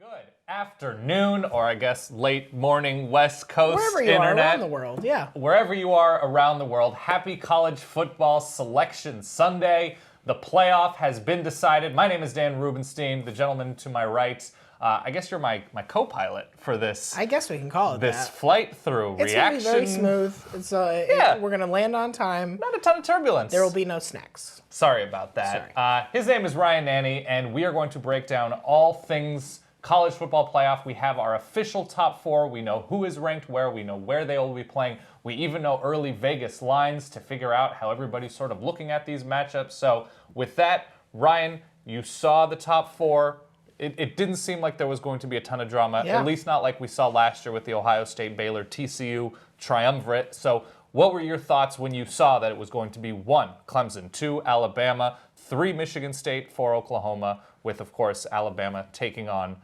Good afternoon, or I guess late morning West Coast Wherever you internet. are around the world, yeah. Wherever you are around the world, happy college football selection Sunday. The playoff has been decided. My name is Dan Rubenstein, the gentleman to my right. I guess you're my co-pilot for this. I guess we can call it this that. flight through It's reaction. going to be very smooth. It's we're going to land on time. Not a ton of turbulence. There will be no snacks. Sorry about that. Sorry. His name is Ryan Nanny, and we are going to break down all things college football playoff. We have our official top four. We know who is ranked where. We know where they will be playing. We even know early Vegas lines to figure out how everybody's sort of looking at these matchups. So with that, Ryan, you saw the top four. It didn't seem like there was going to be a ton of drama, Yeah. at least not like we saw last year with the Ohio State, Baylor, TCU triumvirate. So what were your thoughts when you saw that it was going to be 1, Clemson, 2, Alabama, 3, Michigan State, 4, Oklahoma, with, of course, Alabama taking on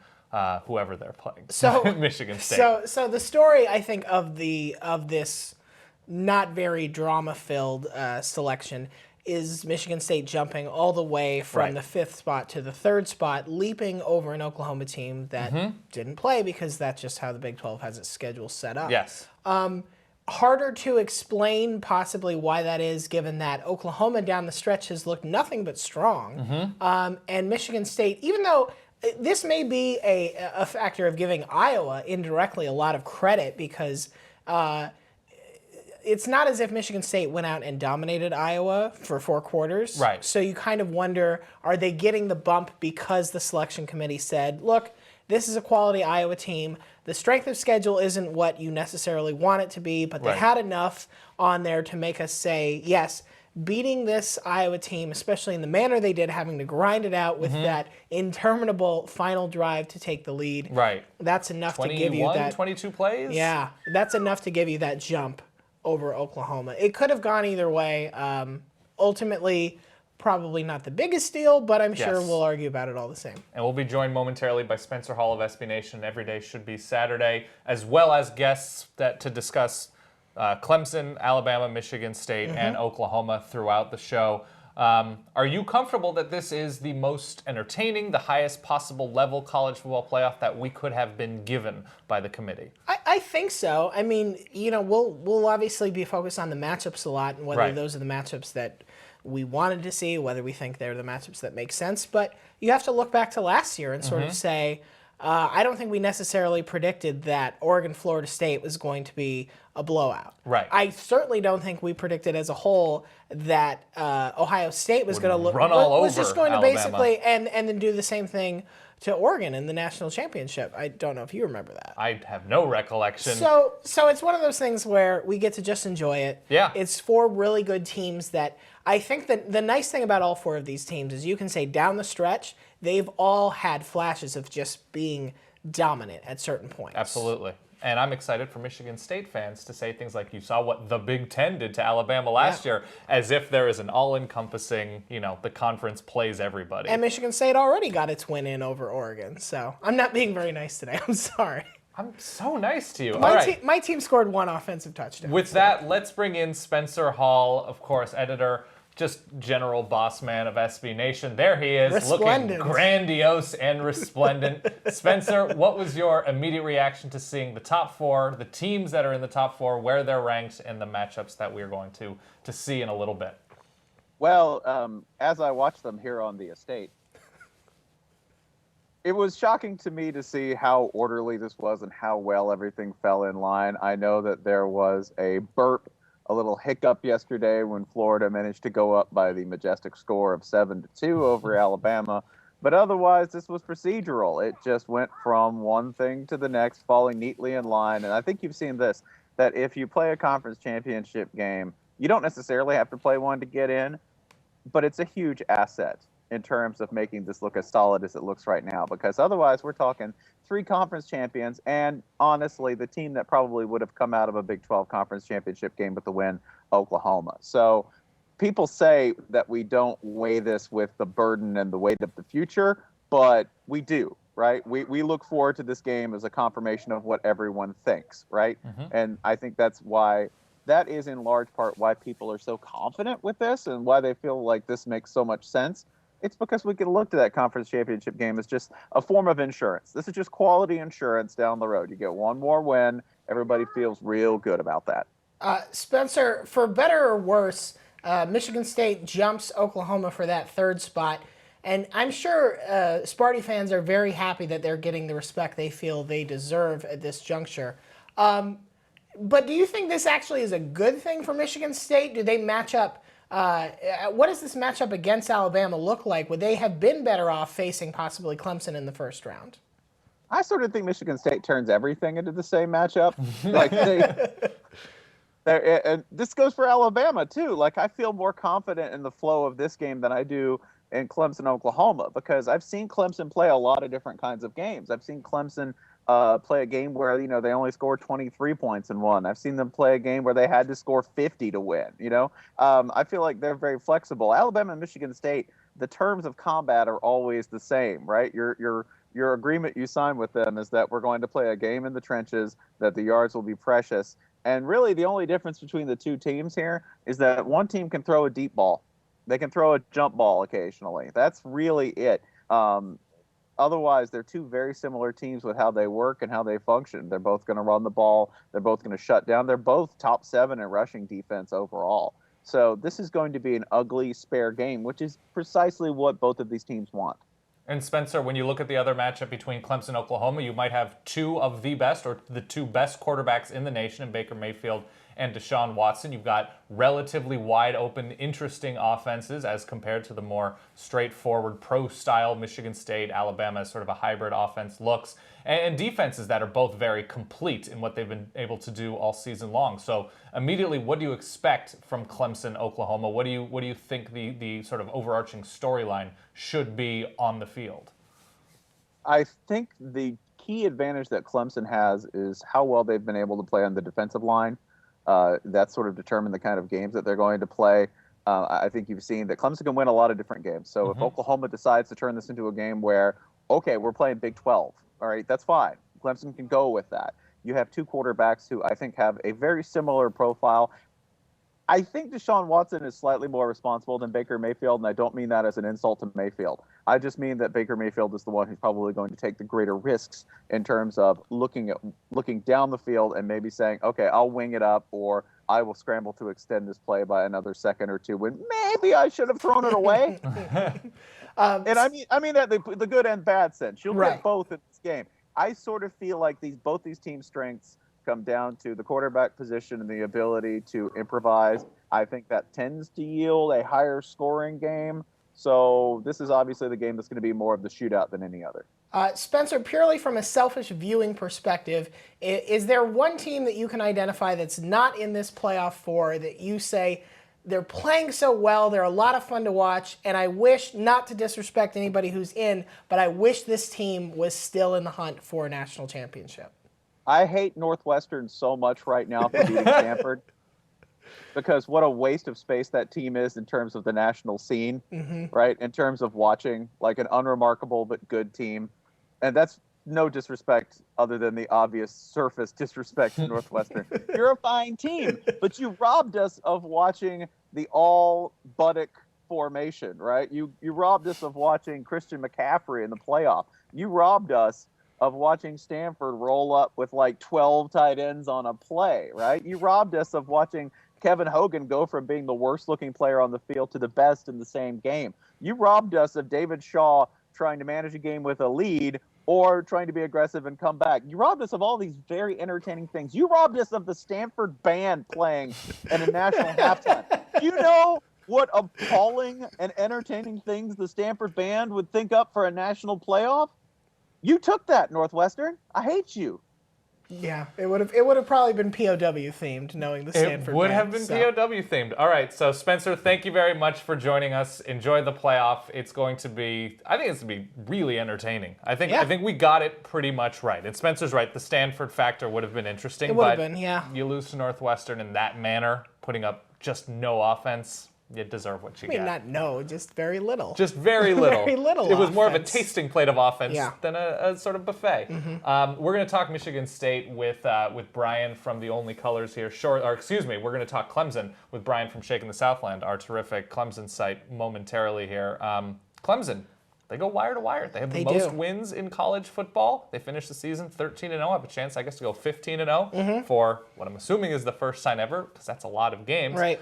whoever they're playing. So Michigan State. So the story, I think, of this not very drama-filled selection is Michigan State jumping all the way from the 5th spot to the 3rd spot, leaping over an Oklahoma team that didn't play because that's just how the Big 12 has its schedule set up. Yes. Harder to explain possibly why that is, given that Oklahoma down the stretch has looked nothing but strong. And Michigan State, even though this may be a factor of giving Iowa indirectly a lot of credit because it's not as if Michigan State went out and dominated Iowa for 4 quarters. Right. So you kind of wonder, are they getting the bump because the selection committee said, look, this is a quality Iowa team. The strength of schedule isn't what you necessarily want it to be, but they had enough on there to make us say, yes, beating this Iowa team, especially in the manner they did, having to grind it out with that interminable final drive to take the lead. Right. That's enough to give you that. 22 plays? Yeah, that's enough to give you that jump over Oklahoma. It could have gone either way. Ultimately, probably not the biggest deal, but I'm sure we'll argue about it all the same. And we'll be joined momentarily by Spencer Hall of SB Nation. Every day should be Saturday, as well as guests to discuss Clemson, Alabama, Michigan State, and Oklahoma throughout the show. Are you comfortable that this is the most entertaining, the highest possible level college football playoff that we could have been given by the committee? I think so. I mean, we'll obviously be focused on the matchups a lot and whether those are the matchups that we wanted to see, whether we think they're the matchups that make sense. But you have to look back to last year and sort of say, I don't think we necessarily predicted that Oregon-Florida State was going to be a blowout. Right. I certainly don't think we predicted as a whole that Ohio State was going to run all was over just going to Alabama. basically and then do the same thing to Oregon in the national championship. I don't know if you remember that. I have no recollection. So it's one of those things where we get to just enjoy it. Yeah. It's 4 really good teams that I think that the nice thing about all 4 of these teams is you can say down the stretch, they've all had flashes of just being dominant at certain points. Absolutely. And I'm excited for Michigan State fans to say things like, you saw what the Big Ten did to Alabama last year, as if there is an all-encompassing, the conference plays everybody. And Michigan State already got its win in over Oregon. So I'm not being very nice today. I'm sorry. I'm so nice to you. My team scored 1 offensive touchdown. With that, let's bring in Spencer Hall, of course, editor, just general boss man of SB Nation. There he is, looking grandiose and resplendent. Spencer, what was your immediate reaction to seeing the top 4, the teams that are in the top 4, where they're ranked, and the matchups that we're going to see in a little bit? Well, as I watched them here on the estate, it was shocking to me to see how orderly this was and how well everything fell in line. I know that there was a little hiccup yesterday when Florida managed to go up by the majestic score of 7-2 over Alabama. But otherwise, this was procedural. It just went from one thing to the next, falling neatly in line. And I think you've seen this, that if you play a conference championship game, you don't necessarily have to play one to get in, but it's a huge asset in terms of making this look as solid as it looks right now. Because otherwise, we're talking 3 conference champions, and honestly, the team that probably would have come out of a Big 12 conference championship game with the win, Oklahoma. So people say that we don't weigh this with the burden and the weight of the future, but we do, right? We look forward to this game as a confirmation of what everyone thinks, right? And I think that is in large part why people are so confident with this and why they feel like this makes so much sense. It's because we can look to that conference championship game as just a form of insurance. This is just quality insurance down the road. You get one more win, everybody feels real good about that. Spencer, for better or worse, Michigan State jumps Oklahoma for that third spot. And I'm sure Sparty fans are very happy that they're getting the respect they feel they deserve at this juncture. But do you think this actually is a good thing for Michigan State? Do they match up? What does this matchup against Alabama look like? Would they have been better off facing possibly Clemson in the first round? I sort of think Michigan State turns everything into the same matchup. Like and this goes for Alabama too. Like I feel more confident in the flow of this game than I do in Clemson, Oklahoma, because I've seen Clemson play a lot of different kinds of games. I've seen Clemson play a game where they only scored 23 points and won. I've seen them play a game where they had to score 50 to win. I feel like they're very flexible. Alabama and Michigan State, the terms of combat are always the same, right? Your agreement you sign with them is that we're going to play a game in the trenches, that the yards will be precious. And really the only difference between the two teams here is that one team can throw a deep ball. They can throw a jump ball occasionally. That's really it. Otherwise, they're two very similar teams with how they work and how they function. They're both going to run the ball. They're both going to shut down. They're both top 7 in rushing defense overall. So this is going to be an ugly, spare game, which is precisely what both of these teams want. And Spencer, when you look at the other matchup between Clemson and Oklahoma, you might have two of the best or the two best quarterbacks in the nation in Baker Mayfield and Deshaun Watson. You've got relatively wide open, interesting offenses as compared to the more straightforward pro-style Michigan State, Alabama, sort of a hybrid offense looks, and defenses that are both very complete in what they've been able to do all season long. So immediately, what do you expect from Clemson, Oklahoma? What do you think the sort of overarching storyline should be on the field? I think the key advantage that Clemson has is how well they've been able to play on the defensive line. That sort of determine the kind of games that they're going to play. I think you've seen that Clemson can win a lot of different games. So if Oklahoma decides to turn this into a game where, okay, we're playing Big 12, all right, that's fine. Clemson can go with that. You have two quarterbacks who I think have a very similar profile. I think Deshaun Watson is slightly more responsible than Baker Mayfield, and I don't mean that as an insult to Mayfield. I just mean that Baker Mayfield is the one who's probably going to take the greater risks in terms of looking down the field and maybe saying, okay, I'll wing it up, or I will scramble to extend this play by another second or two when maybe I should have thrown it away. And I mean that the good and bad sense. You'll get both in this game. I sort of feel like both these teams' strengths come down to the quarterback position and the ability to improvise. I think that tends to yield a higher scoring game. So this is obviously the game that's going to be more of the shootout than any other. Spencer, purely from a selfish viewing perspective, is there one team that you can identify that's not in this playoff four that you say they're playing so well, they're a lot of fun to watch, and I wish, not to disrespect anybody who's in, but I wish this team was still in the hunt for a national championship? I hate Northwestern so much right now for beating Stanford because what a waste of space that team is in terms of the national scene, right? In terms of watching like an unremarkable but good team. And that's no disrespect other than the obvious surface disrespect to Northwestern. You're a fine team, but you robbed us of watching the all-Buddick formation, right? You robbed us of watching Christian McCaffrey in the playoff. You robbed us of watching Stanford roll up with like 12 tight ends on a play, right? You robbed us of watching Kevin Hogan go from being the worst looking player on the field to the best in the same game. You robbed us of David Shaw trying to manage a game with a lead or trying to be aggressive and come back. You robbed us of all these very entertaining things. You robbed us of the Stanford band playing at a national halftime. You know what appalling and entertaining things the Stanford band would think up for a national playoff? You took that, Northwestern. I hate you. Yeah, it would have probably been POW themed, knowing the Stanford. It would band, have been POW themed. All right, so Spencer, thank you very much for joining us. Enjoy the playoff. I think it's going to be really entertaining. I think we got it pretty much right. And Spencer's right. The Stanford factor would have been interesting. It would have been, yeah. You lose to Northwestern in that manner, putting up just no offense. You deserve what you get. Just very little. Just very little. Very little. It was more of a tasting plate of offense Yeah. than a sort of buffet. We're going to talk Michigan State with Brian from the Only Colors here. We're going to talk Clemson with Brian from Shaking the Southland, our terrific Clemson site, momentarily here. Clemson, they go wire to wire. They have the most wins in college football. They finished the season 13-0. Have a chance, I guess, to go 15-0 for what I'm assuming is the first time ever, because that's a lot of games. Right.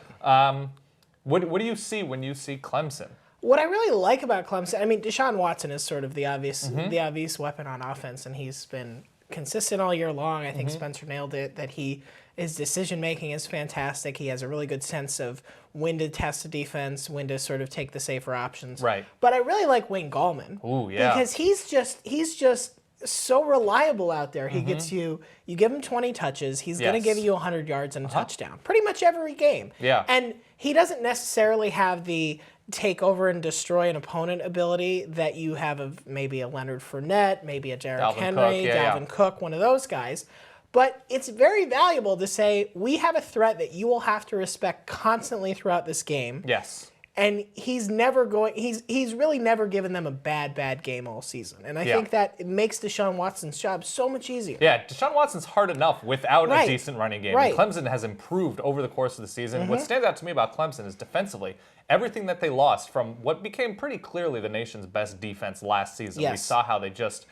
What do you see when you see Clemson? What I really like about Clemson, I mean, Deshaun Watson is sort of the obvious weapon on offense, and he's been consistent all year long. I think Spencer nailed it, that his decision-making is fantastic. He has a really good sense of when to test the defense, when to sort of take the safer options. Right. But I really like Wayne Gallman. Ooh, yeah. Because he's just so reliable out there. He gets you give him 20 touches, he's going to give you 100 yards and a touchdown pretty much every game. Yeah. And he doesn't necessarily have the take over and destroy an opponent ability that you have of maybe a Leonard Fournette, maybe a Derrick Henry, Dalvin Cook, one of those guys. But it's very valuable to say, we have a threat that you will have to respect constantly throughout this game. Yes. And he's really never given them a bad game all season. And I think that it makes Deshaun Watson's job so much easier. Yeah, Deshaun Watson's hard enough without a decent running game. Right. And Clemson has improved over the course of the season. What stands out to me about Clemson is defensively, everything that they lost from what became pretty clearly the nation's best defense last season. We saw how they just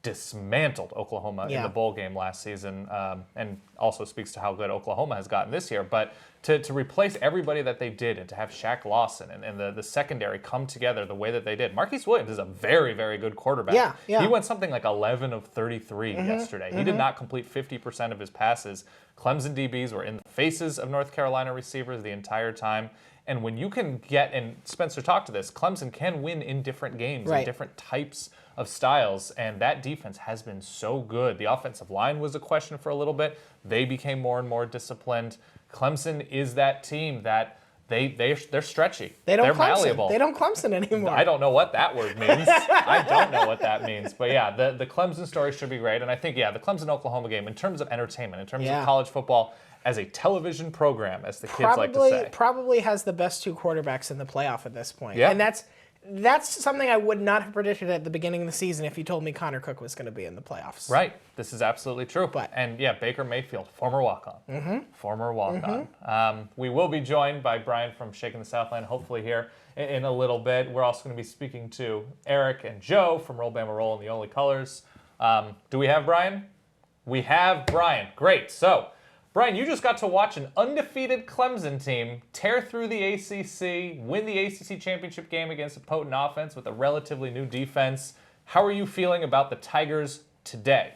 dismantled Oklahoma in the bowl game last season, and also speaks to how good Oklahoma has gotten this year. But to replace everybody that they did, and to have Shaq Lawson and the secondary come together the way that they did. Marquise Williams is a very, very good quarterback. He went something like 11 of 33 yesterday. He did not complete 50% of his passes. Clemson DBs were in the faces of North Carolina receivers the entire time. And when you can get, and Spencer talked to this, Clemson can win in different games, in different types of styles, and that defense has been so good. The offensive line was a question for a little bit. They became more and more disciplined. Clemson is that team that they're stretchy. They're malleable. They don't Clemson anymore. I don't know what that word means. I don't know what that means. But yeah, the Clemson story should be great. And I think, the Clemson-Oklahoma game, in terms of entertainment, in terms of college football, as a television program, as the kids like to say. Probably has the best two quarterbacks in the playoff at this point. Yeah. And that's something I would not have predicted at the beginning of the season if you told me Connor Cook was going to be in the playoffs. Right. This is absolutely true. And Baker Mayfield, former walk-on. Former walk-on. We will be joined by Brian from Shaking the Southland, hopefully here in a little bit. We're also going to be speaking to ERIK and Joe from Roll Bama Roll in the Only Colors. Do we have Brian? We have Brian. Great. So, Brian, you just got to watch an undefeated Clemson team tear through the ACC, win the ACC championship game against a potent offense with a relatively new defense. How are you feeling about the Tigers today?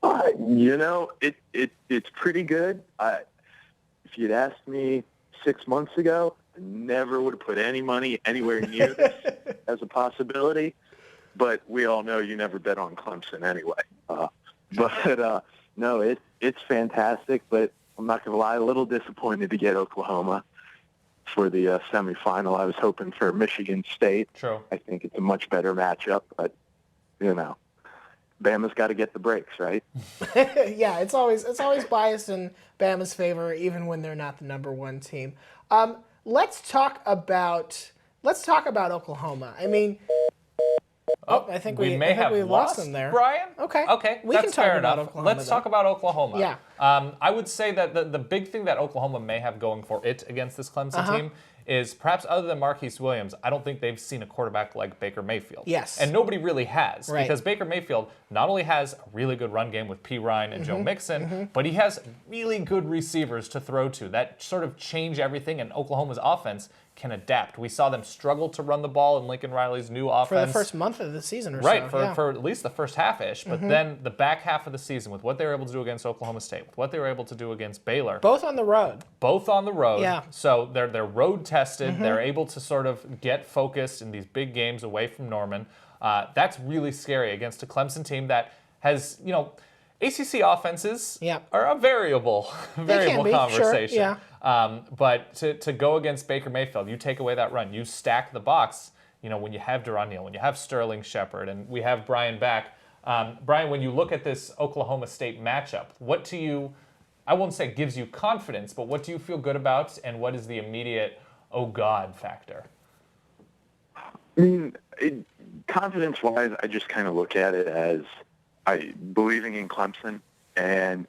It's pretty good. If you'd asked me 6 months ago, I never would have put any money anywhere near this as a possibility. But we all know you never bet on Clemson anyway. No, it's fantastic, but I'm not going to lie, a little disappointed to get Oklahoma for the semifinal. I was hoping for Michigan State. True. I think it's a much better matchup, but, Bama's got to get the breaks, right? Yeah, it's always biased in Bama's favor, even when they're not the number one team. Let's talk about Oklahoma. I mean, I think we may have lost them there. Brian? Okay. We That's can talk fair about enough. Oklahoma. Let's talk about Oklahoma. Yeah. I would say that the big thing that Oklahoma may have going for it against this Clemson team is perhaps other than Marquise Williams, I don't think they've seen a quarterback like Baker Mayfield. Yes. And nobody really has. Right. Because Baker Mayfield not only has a really good run game with P. Ryan and Joe Mixon, but he has really good receivers to throw to that sort of change everything, and Oklahoma's offense can adapt. We saw them struggle to run the ball in Lincoln Riley's new offense. For the first month of the season or so. Right, for at least the first half-ish. But then the back half of the season, with what they were able to do against Oklahoma State, with what they were able to do against Baylor. Both on the road. Yeah. So they're road-tested. They're able to sort of get focused in these big games away from Norman. That's really scary against a Clemson team that has, ACC offenses are a variable conversation. Sure, yeah. But to go against Baker Mayfield, you take away that run, you stack the box. When you have Deron Neal, when you have Sterling Shepard, and we have Brian back. Brian, when you look at this Oklahoma State matchup, what do you, I won't say gives you confidence, but what do you feel good about, and what is the immediate, oh God factor? I mean, confidence-wise, I just kind of look at it as believing in Clemson, and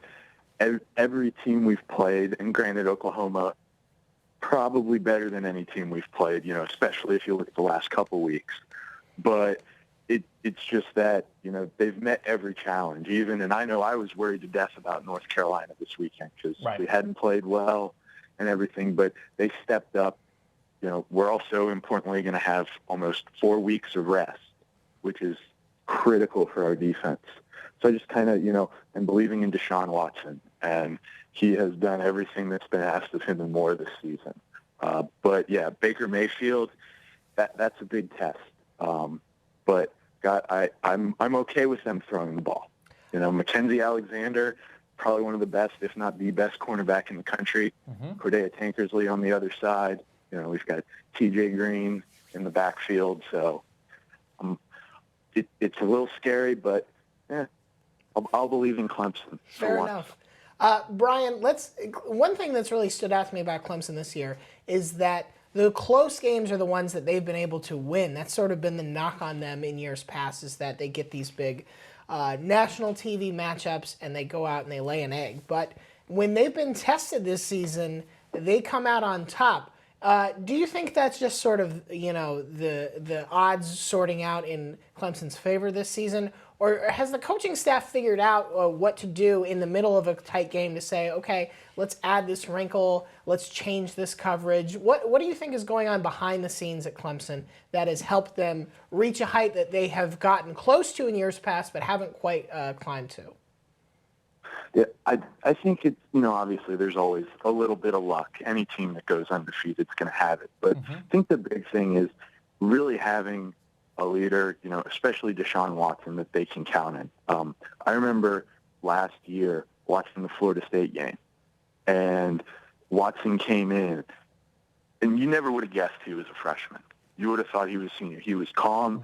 every team we've played, and granted Oklahoma probably better than any team we've played, especially if you look at the last couple weeks. But it's just that, they've met every challenge, and I know I was worried to death about North Carolina this weekend because we hadn't played well and everything, but they stepped up. We're also importantly going to have almost 4 weeks of rest, which is critical for our defense. So I just kind of, am believing in Deshaun Watson, and he has done everything that's been asked of him and more this season. But yeah, Baker Mayfield, that's a big test. But God, I'm okay with them throwing the ball. Mackenzie Alexander, probably one of the best, if not the best cornerback in the country. Cordea Tankersley on the other side. We've got T.J. Green in the backfield. So it's a little scary, but I'll believe in Clemson. Fair enough. Brian, one thing that's really stood out to me about Clemson this year is that the close games are the ones that they've been able to win. That's sort of been the knock on them in years past, is that they get these big national TV matchups and they go out and they lay an egg. But when they've been tested this season, they come out on top. Do you think that's just sort of, the odds sorting out in Clemson's favor this season? Or has the coaching staff figured out what to do in the middle of a tight game to say, okay, let's add this wrinkle, let's change this coverage? What do you think is going on behind the scenes at Clemson that has helped them reach a height that they have gotten close to in years past but haven't quite climbed to? Yeah, I think it's, obviously there's always a little bit of luck. Any team that goes undefeated is going to have it. But I think the big thing is really having a leader, especially Deshaun Watson, that they can count in. I remember last year watching the Florida State game, and Watson came in, and you never would have guessed he was a freshman. You would have thought he was a senior. He was calm.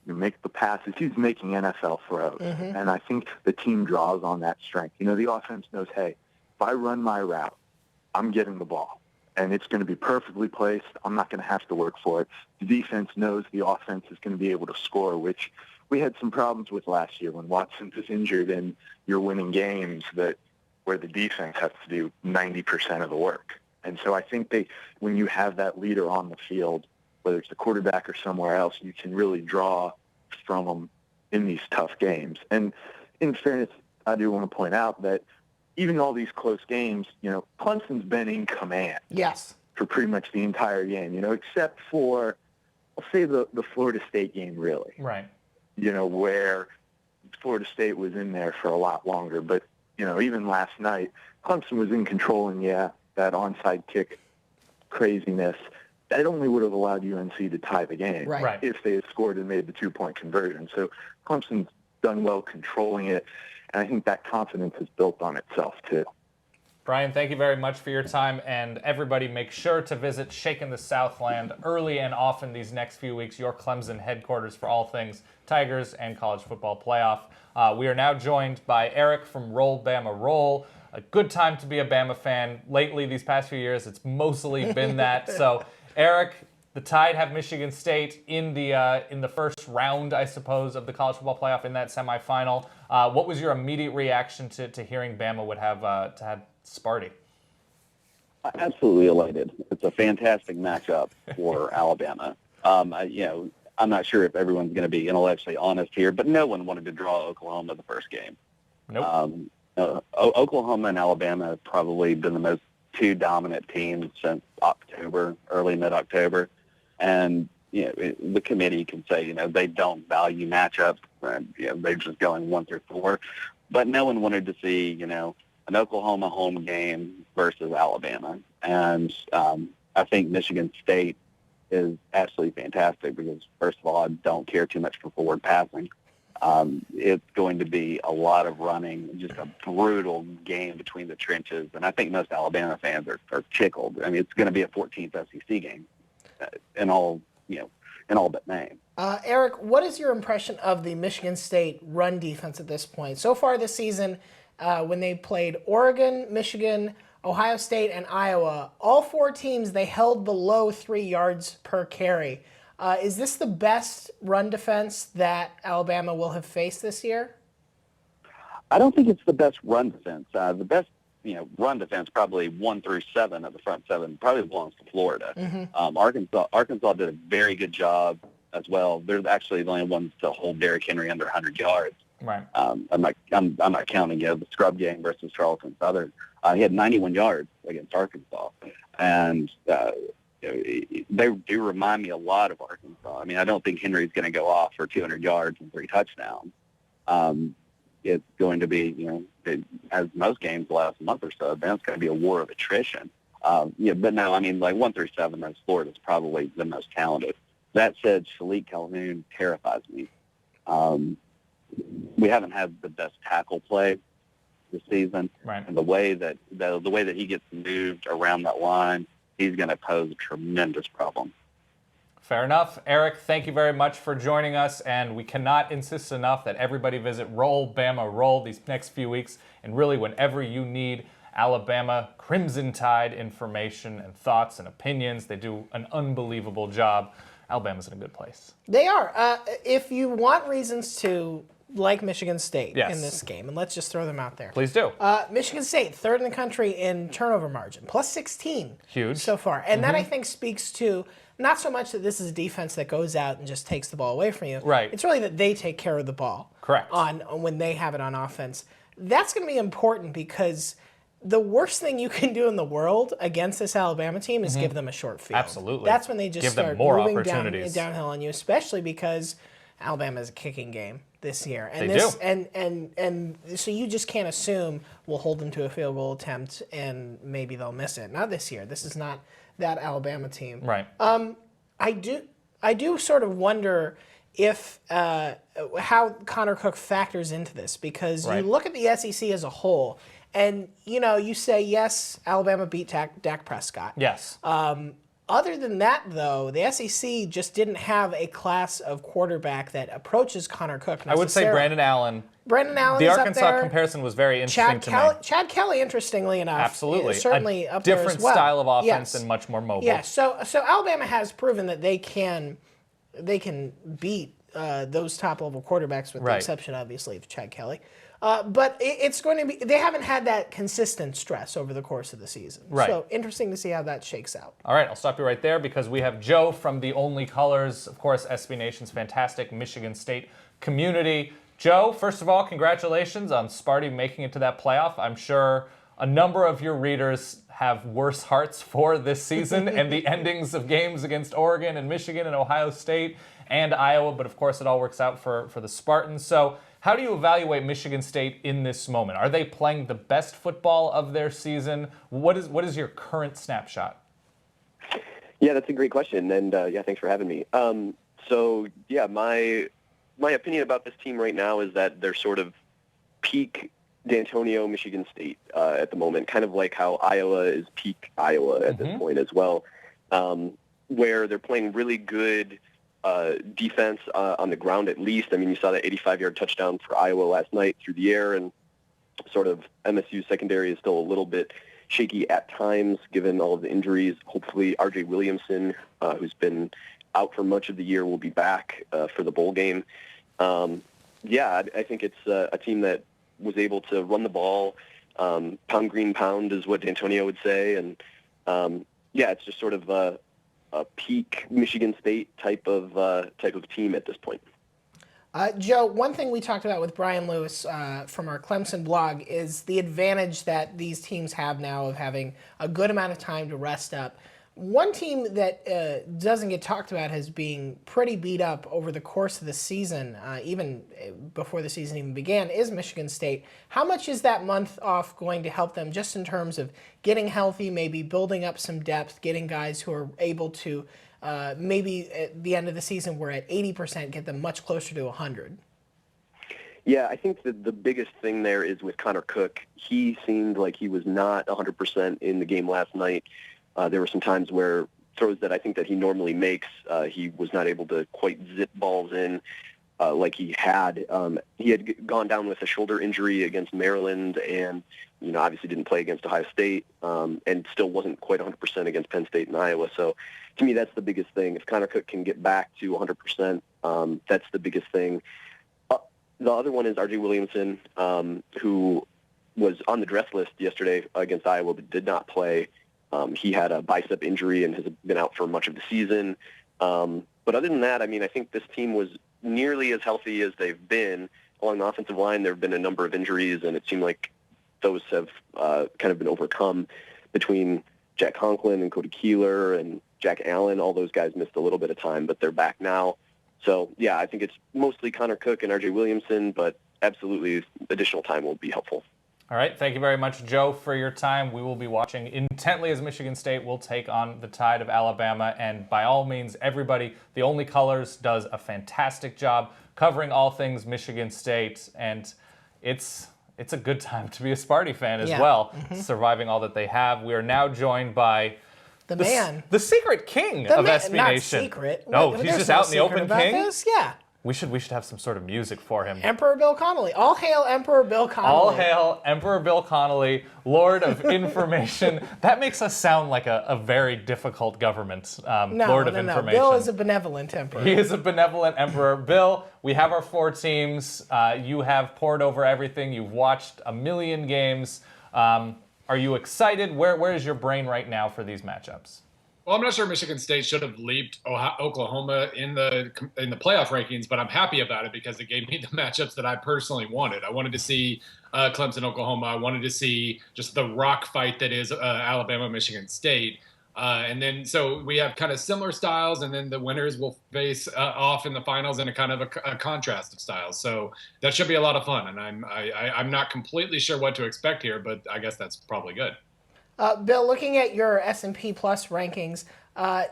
You make the passes. He's making NFL throws. And I think the team draws on that strength. The offense knows, hey, if I run my route, I'm getting the ball. And it's going to be perfectly placed. I'm not going to have to work for it. The defense knows the offense is going to be able to score, which we had some problems with last year when Watson was injured and you're winning games where the defense has to do 90% of the work. And so I think when you have that leader on the field, whether it's the quarterback or somewhere else, you can really draw from them in these tough games. And in fairness, I do want to point out that even all these close games, Clemson's been in command. Yes. For pretty much the entire game, except for, I'll say the Florida State game, really. Right. Where Florida State was in there for a lot longer. But, even last night, Clemson was in control, and that onside kick craziness, that only would have allowed UNC to tie the game if they had scored and made the 2-point conversion. So Clemson's done well controlling it, and I think that confidence is built on itself too. Brian, thank you very much for your time, and everybody make sure to visit Shakin' the Southland early and often these next few weeks, your Clemson headquarters for all things Tigers and college football playoff. We are now joined by ERIK from Roll Bama Roll. A good time to be a Bama fan. Lately, these past few years, it's mostly been that. So, ERIK, the Tide have Michigan State in the first round, I suppose, of the college football playoff in that semifinal. What was your immediate reaction to hearing Bama would have to have Sparty? Absolutely elated. It's a fantastic matchup for Alabama. I'm not sure if everyone's going to be intellectually honest here, but no one wanted to draw Oklahoma the first game. Nope. Oklahoma and Alabama have probably been the most two dominant teams since early mid-October. And, the committee can say, they don't value matchups. And, they're just going 1 through 4. But no one wanted to see, an Oklahoma home game versus Alabama. And I think Michigan State is absolutely fantastic because, first of all, I don't care too much for forward passing. It's going to be a lot of running, just a brutal game between the trenches. And I think most Alabama fans are tickled. I mean, it's going to be a 14th SEC game in all but name. ERIK, what is your impression of the Michigan State run defense at this point? So far this season, when they played Oregon, Michigan, Ohio State, and Iowa, all 4 teams, they held below 3 yards per carry. Is this the best run defense that Alabama will have faced this year? I don't think it's the best run defense. The best run defense, probably 1 through 7 of the front 7 probably belongs to Florida. Arkansas did a very good job as well. They're actually the only ones to hold Derrick Henry under 100 yards. Right. I'm not counting the scrub game versus Charleston Southern. He had 91 yards against Arkansas, and they do remind me a lot of Arkansas. I mean, I don't think Henry's going to go off for 200 yards and 3 touchdowns. It's going to be, as most games the last month or so, then it's going to be a war of attrition. But no, I mean, like 1 through 7, as Florida's probably the most talented. That said, Shalik Calhoun terrifies me. We haven't had the best tackle play this season, Right. and the way that he gets moved around that line, he's going to pose a tremendous problem. Fair enough. ERIK, thank you very much for joining us, and we cannot insist enough that everybody visit Roll Bama Roll these next few weeks, and really whenever you need Alabama Crimson Tide information and thoughts and opinions. They do an unbelievable job. Alabama's in a good place. They are. If you want reasons to like Michigan State Yes. in this game, and let's just throw them out there. Please do. Michigan State, 3rd in the country in turnover margin, plus 16 Huge. so far. And that, I think, speaks to not so much that this is a defense that goes out and just takes the ball away from you. Right. It's really that they take care of the ball. Correct. On when they have it on offense. That's going to be important because the worst thing you can do in the world against this Alabama team is give them a short field. Absolutely. That's when they just Give them start more moving opportunities. downhill on you, especially because Alabama is a kicking game this year. And They this, do. And so you just can't assume we'll hold them to a field goal attempt and maybe they'll miss it. Not this year. This is not that Alabama team. Right. I do sort of wonder if how Connor Cook factors into this, because Right. you look at the SEC as a whole, and you say yes, Alabama beat Dak Prescott. Yes. Other than that, though, the SEC just didn't have a class of quarterback that approaches Connor Cook. I would say Brandon Allen. Brandon Allen The is Arkansas up there. comparison was very interesting to me. Chad Kelly, interestingly enough, Absolutely. is certainly a up there different as well. style of offense Yes. and much more mobile. Yeah, so Alabama has proven that they can beat those top level quarterbacks, with the Right. exception, obviously, of Chad Kelly. But it's going to be, they haven't had that consistent stress over the course of the season. Right. So interesting to see how that shakes out. All right, I'll stop you right there because we have Joe from The Only Colors, of course, SB Nation's fantastic Michigan State community. Joe, first of all, congratulations on Sparty making it to that playoff. I'm sure a number of your readers have worse hearts for this season and the endings of games against Oregon and Michigan and Ohio State and Iowa, but of course it all works out for the Spartans. So how do you evaluate Michigan State in this moment? Are they playing the best football of their season? What is your current snapshot? Yeah, that's a great question, and thanks for having me. My opinion about this team right now is that they're sort of peak D'Antonio Michigan State at the moment, kind of like how Iowa is peak Iowa at this point as well, where they're playing really good defense on the ground at least. I mean, you saw that 85-yard touchdown for Iowa last night through the air, and sort of MSU's secondary is still a little bit shaky at times given all of the injuries. Hopefully R.J. Williamson, who's been out for much of the year, will be back for the bowl game. I think it's a team that was able to run the ball, pound green pound is what D'Antonio would say, and it's just sort of a peak Michigan State type of team at this point. Joe, one thing we talked about with Brian Lewis from our Clemson blog is the advantage that these teams have now of having a good amount of time to rest up. One team that doesn't get talked about as being pretty beat up over the course of the season, even before the season even began, is Michigan State. How much is that month off going to help them just in terms of getting healthy, maybe building up some depth, getting guys who are able to maybe at the end of the season we're at 80%, get them much closer to 100? Yeah, I think that the biggest thing there is with Connor Cook. He seemed like he was not 100% in the game last night. There were some times where throws that I think that he normally makes, he was not able to quite zip balls in like he had. He had gone down with a shoulder injury against Maryland and, obviously didn't play against Ohio State and still wasn't quite 100% against Penn State and Iowa. So to me, that's the biggest thing. If Connor Cook can get back to 100%, that's the biggest thing. The other one is R.J. Williamson, who was on the dress list yesterday against Iowa, but did not play. He had a bicep injury and has been out for much of the season. But other than that, I mean, I think this team was nearly as healthy as they've been. Along the offensive line, there have been a number of injuries, and it seemed like those have kind of been overcome between Jack Conklin and Cody Keeler and Jack Allen. All those guys missed a little bit of time, but they're back now. So, yeah, I think it's mostly Connor Cook and R.J. Williamson, but absolutely additional time will be helpful. All right, thank you very much, Joe, for your time. We will be watching intently as Michigan State will take on the Tide of Alabama. And by all means, everybody, The Only Colors does a fantastic job covering all things Michigan State. And it's a good time to be a Sparty fan as well, surviving all that they have. We are now joined by the secret king of SB not Nation. Secret. No, he's just out in the open, king. This? Yeah. We should have some sort of music for him. Emperor Bill Connolly. All hail Emperor Bill Connolly. All hail Emperor Bill Connolly, Lord of Information. That makes us sound like a very difficult government. Lord of Information. No. Bill is a benevolent emperor. He is a benevolent emperor. Bill, we have our 4 teams. You have poured over everything. You've watched a million games. Are you excited? Where is your brain right now for these matchups? Well, I'm not sure Michigan State should have leaped Oklahoma in the playoff rankings, but I'm happy about it because it gave me the matchups that I personally wanted. I wanted to see Clemson, Oklahoma. I wanted to see just the rock fight that is Alabama, Michigan State. And then so we have kind of similar styles, and then the winners will face off in the finals in a kind of a contrast of styles. So that should be a lot of fun. And I'm not completely sure what to expect here, but I guess that's probably good. Bill, looking at your S&P Plus rankings,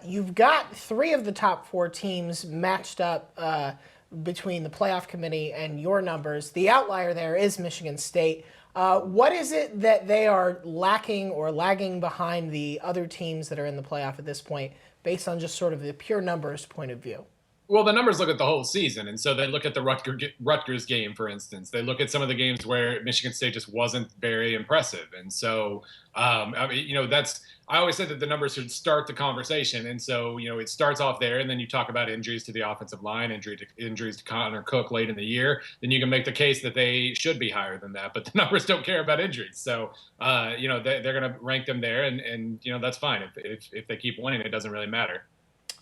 you've got 3 of the top 4 teams matched up between the playoff committee and your numbers. The outlier there is Michigan State. What is it that they are lacking or lagging behind the other teams that are in the playoff at this point, based on just sort of the pure numbers point of view? Well, the numbers look at the whole season, and so they look at the Rutgers game, for instance. They look at some of the games where Michigan State just wasn't very impressive, and so I mean, I always said that the numbers should start the conversation, and so it starts off there, and then you talk about injuries to the offensive line, injuries to Connor Cook late in the year. Then you can make the case that they should be higher than that, but the numbers don't care about injuries, so they're going to rank them there, and that's fine if they keep winning, it doesn't really matter.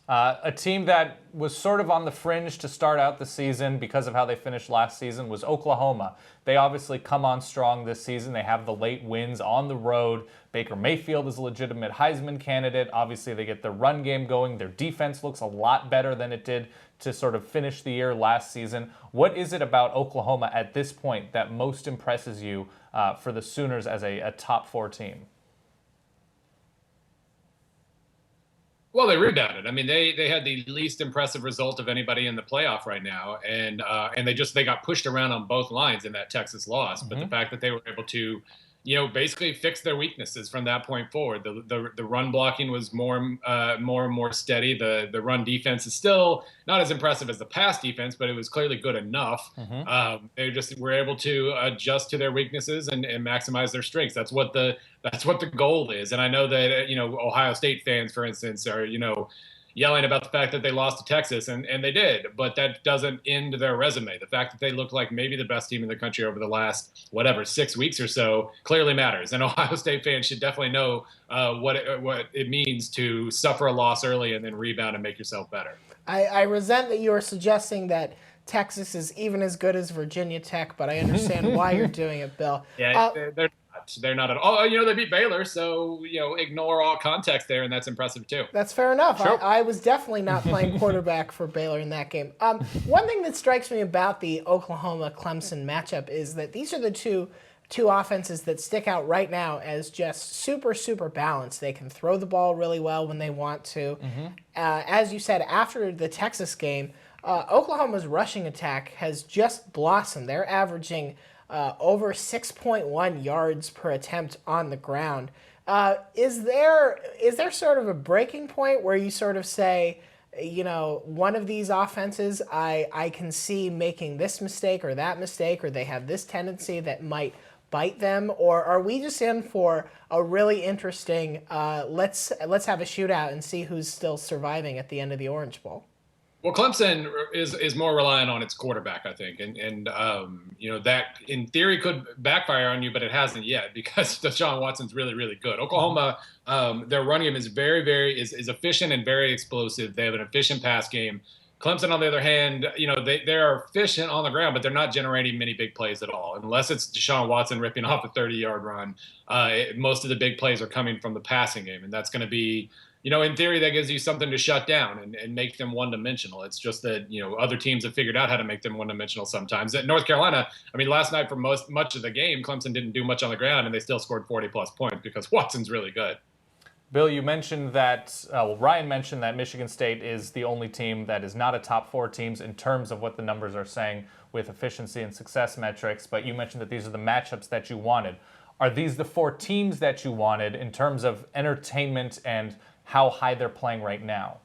A team that was sort of on the fringe to start out the season because of how they finished last season was Oklahoma. They obviously come on strong this season. They have the late wins on the road. Baker Mayfield is a legitimate Heisman candidate. Obviously, they get their run game going. Their defense looks a lot better than it did to sort of finish the year last season. What is it about Oklahoma at this point that most impresses you for the Sooners as a top 4 team? Well, they rebounded. I mean, they had the least impressive result of anybody in the playoff right now, and they got pushed around on both lines in that Texas loss. But the fact that they were able to, basically fix their weaknesses from that point forward. The run blocking was more and more steady. The run defense is still not as impressive as the pass defense, but it was clearly good enough. They just were able to adjust to their weaknesses and maximize their strengths. That's what the goal is. And I know that Ohio State fans, for instance, are yelling about the fact that they lost to Texas, and they did, but that doesn't end their resume. The fact that they look like maybe the best team in the country over the last, 6 weeks or so clearly matters. And Ohio State fans should definitely know what it means to suffer a loss early and then rebound and make yourself better. I resent that you are suggesting that Texas is even as good as Virginia Tech, but I understand why you're doing it, Bill. Yeah, they're not at all. They beat Baylor, so ignore all context there, and that's impressive too. That's fair enough. Sure. I was definitely not playing quarterback for Baylor in that game. One thing that strikes me about the Oklahoma-Clemson matchup is that these are the two offenses that stick out right now as just super, super balanced. They can throw the ball really well when they want to. As you said, after the Texas game, Oklahoma's rushing attack has just blossomed. They're averaging over 6.1 yards per attempt on the ground. Is there sort of a breaking point where you sort of say, one of these offenses I can see making this mistake or that mistake, or they have this tendency that might bite them? Or are we just in for a really interesting let's have a shootout and see who's still surviving at the end of the Orange Bowl? Well, Clemson is more reliant on its quarterback, I think, and that in theory could backfire on you, but it hasn't yet because Deshaun Watson's really, really good. Oklahoma, their run game is very is efficient and very explosive. They have an efficient pass game. Clemson, on the other hand, they're efficient on the ground, but they're not generating many big plays at all, unless it's Deshaun Watson ripping off a 30-yard run. Most of the big plays are coming from the passing game, and that's going to be. In theory, that gives you something to shut down and make them one-dimensional. It's just that, other teams have figured out how to make them one-dimensional sometimes. At North Carolina, last night for much of the game, Clemson didn't do much on the ground, and they still scored 40-plus points because Watson's really good. Bill, you mentioned that, Ryan mentioned that Michigan State is the only team that is not a top 4 teams in terms of what the numbers are saying with efficiency and success metrics, but you mentioned that these are the matchups that you wanted. Are these the 4 teams that you wanted in terms of entertainment and how high they're playing right now?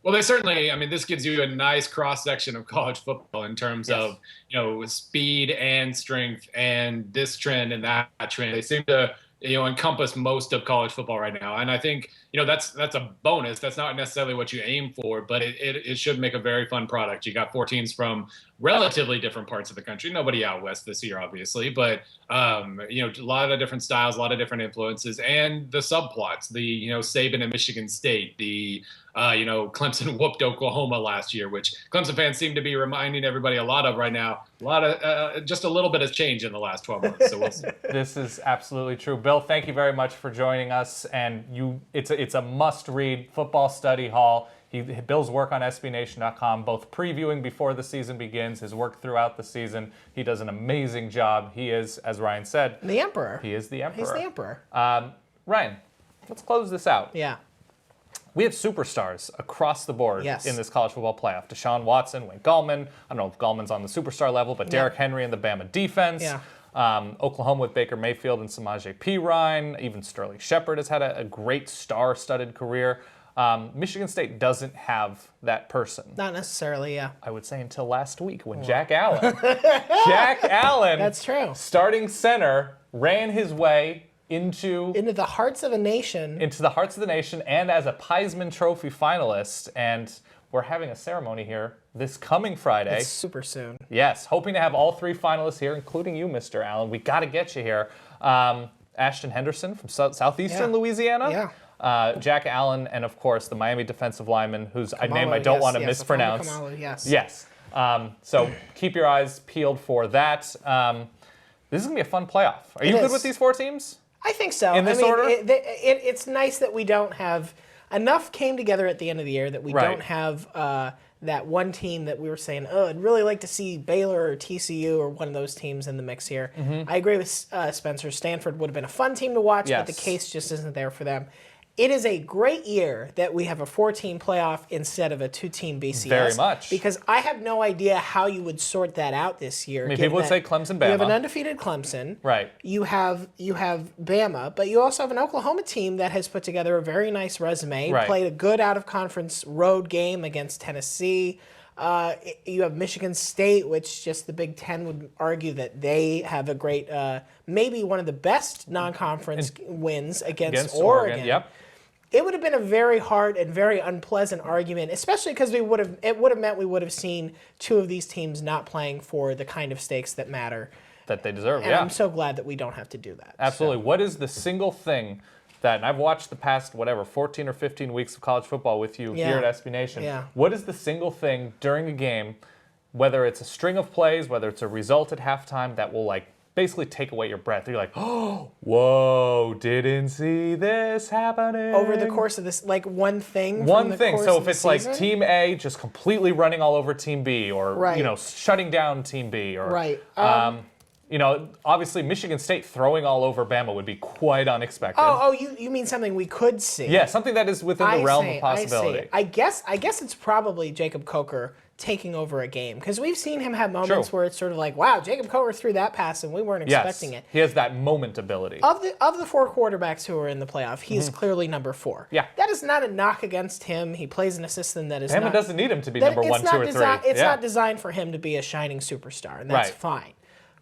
Well, they certainly, this gives you a nice cross-section of college football in terms of, speed and strength and this trend and that trend. They seem to, encompass most of college football right now. And I think, that's a bonus. That's not necessarily what you aim for, but it should make a very fun product. You got 4 teams from relatively different parts of the country. Nobody out west this year, obviously, but, a lot of different styles, a lot of different influences, and the subplots, the, Saban and Michigan State, the, Clemson whooped Oklahoma last year, which Clemson fans seem to be reminding everybody a lot of right now. Just a little bit has changed in the last 12 months, so we'll see. This is absolutely true. Bill, thank you very much for joining us, and it's a must-read football study hall. Bill's work on SBNation.com, both previewing before the season begins, his work throughout the season. He does an amazing job. He is, as Ryan said, the emperor. He is the emperor. He's the emperor. Ryan, let's close this out. Yeah. We have superstars across the board Yes. in this college football playoff. Deshaun Watson, Wayne Gallman. I don't know if Gallman's on the superstar level, but Derrick Henry and the Bama defense. Yeah. Oklahoma with Baker Mayfield and Samaje Perine. Even Sterling Shepard has had a great star-studded career. Michigan State doesn't have that person. Not necessarily, yeah. I would say until last week when Jack Allen. Jack Allen. That's true. Starting center, ran his way into the hearts of a nation. Into the hearts of the nation, and as a Heisman Trophy finalist. And we're having a ceremony here this coming Friday. It's super soon. Yes, hoping to have all 3 finalists here, including you, Mr. Allen. We got to get you here. Ashton Henderson from southeastern Louisiana. Yeah. Jack Allen, and of course the Miami defensive lineman, whose name I don't want to mispronounce. Kamalu, yes. Yes. So keep your eyes peeled for that. This is going to be a fun playoff. Are you good with these 4 teams? I think so. In this order? It's nice that we don't have enough came together at the end of the year that we don't have that one team that we were saying, I'd really like to see Baylor or TCU or one of those teams in the mix here. I agree with Spencer. Stanford would have been a fun team to watch, but the case just isn't there for them. It is a great year that we have a 4-team playoff instead of a 2-team BCS. Very much. Because I have no idea how you would sort that out this year. People would say Clemson, Bama. You have an undefeated Clemson. Right. You have Bama, but you also have an Oklahoma team that has put together a very nice resume. Right. Played a good out-of-conference road game against Tennessee. You have Michigan State, which just the Big Ten would argue that they have a great, maybe one of the best non-conference wins against Oregon. Yep. It would have been a very hard and very unpleasant argument, especially because it would have meant we would have seen 2 of these teams not playing for the kind of stakes that matter. That they deserve, And I'm so glad that we don't have to do that. Absolutely. So. What is the single thing that, and I've watched the past, 14 or 15 weeks of college football with you here at SB Nation. Yeah. What is the single thing during a game, whether it's a string of plays, whether it's a result at halftime, that will basically take away your breath? You're like, oh, whoa, didn't see this happening. Over the course of this, one thing? One thing. So if it's Team A just completely running all over Team B, or, shutting down Team B, or, obviously Michigan State throwing all over Bama would be quite unexpected. Oh, you mean something we could see? Yeah, something that is within the realm of possibility. I guess it's probably Jacob Coker taking over a game, because we've seen him have moments where it's sort of like, wow, Jacob Coker threw that pass and we weren't expecting it. He has that moment ability. Of the 4 quarterbacks who are in the playoff, he is clearly number 4. Yeah. That is not a knock against him. He plays in a system that is Bama doesn't need him to be number 1, 2, or 3. It's not designed for him to be a shining superstar, and that's fine.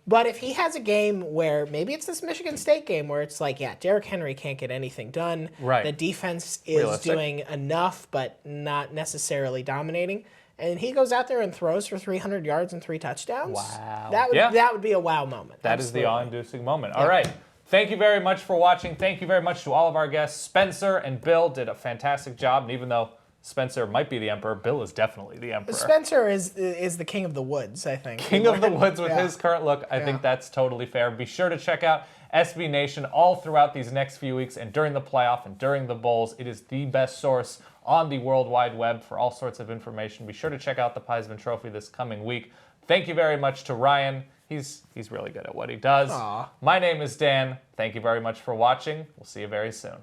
But if he has a game where maybe it's this Michigan State game where it's like, yeah, Derrick Henry can't get anything done. Right. The defense is Realistic. doing enough, but not necessarily dominating. And he goes out there and throws for 300 yards and 3 touchdowns. Wow. That would be a wow moment. That is the awe-inducing moment. All right. Thank you very much for watching. Thank you very much to all of our guests. Spencer and Bill did a fantastic job. And even though Spencer might be the emperor, Bill is definitely the emperor. Spencer is the king of the woods, I think. King of the woods with his current look. I think that's totally fair. Be sure to check out SB Nation all throughout these next few weeks and during the playoff and during the bowls. It is the best source on the World Wide Web for all sorts of information. Be sure to check out the Heisman Trophy this coming week. Thank you very much to Ryan. He's really good at what he does. Aww. My name is Dan. Thank you very much for watching. We'll see you very soon.